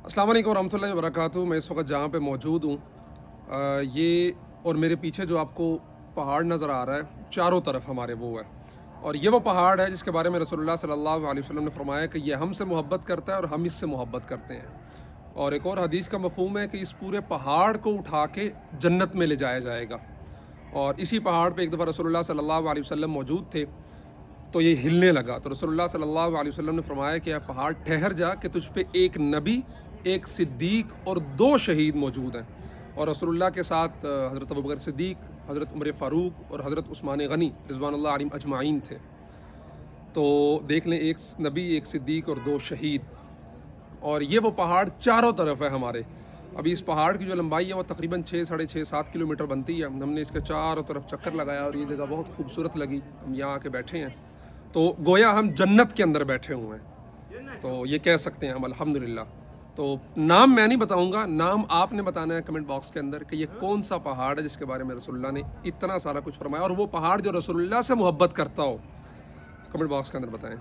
अस्सलाम वालेकुम रहमतुल्लाहि व बरकातहू। मैं इस वक्त जहाँ पे मौजूद हूँ ये और मेरे पीछे जो आपको पहाड़ नज़र आ रहा है चारों तरफ हमारे वो है, और ये वो पहाड़ है जिसके बारे में रसूलुल्लाह सल्लल्लाहु अलैहि वसल्लम ने फरमाया कि ये हमसे मोहब्बत करता है और हम इससे मोहब्बत करते हैं। और एक और हदीस का मफहूम है कि इस पूरे पहाड़ को उठा के जन्नत में ले जाया जाएगा। और इसी पहाड़ पे एक दफ़ा रसूलुल्लाह सल्लल्लाहु अलैहि वसल्लम मौजूद थे तो ये हिलने लगा, तो रसूलुल्लाह सल्लल्लाहु अलैहि वसल्लम ने फरमाया कि यह पहाड़ ठहर जा कि तुझ पे एक नबी, एक सिद्दीक और 2 शहीद मौजूद हैं। और रसूलुल्लाह के साथ हज़रत अबू बकर सिद्दीक, हज़रत उमर फ़ारूक और हज़रत उस्मान गनी रिज़वानुल्लाह अलैहिम अजमाइन थे। तो देख लें, एक नबी, एक सिद्दीक और 2 शहीद। और ये वो पहाड़ चारों तरफ है हमारे। अभी इस पहाड़ की जो लंबाई है वो तकरीबन 6, साढ़े 6, 7 किलोमीटर बनती है। हमने इसके चारों तरफ चक्कर लगाया और ये जगह बहुत खूबसूरत लगी। हम यहाँ आके बैठे हैं तो गोया हम जन्नत के अंदर बैठे हुए हैं, तो ये कह सकते हैं हम अल्हम्दुलिल्लाह। तो नाम मैं नहीं बताऊंगा, नाम आपने बताना है कमेंट बॉक्स के अंदर कि ये कौन सा पहाड़ है जिसके बारे में रसूलुल्लाह ने इतना सारा कुछ फरमाया, और वो पहाड़ जो रसूलुल्लाह से मोहब्बत करता हो। कमेंट बॉक्स के अंदर बताएं।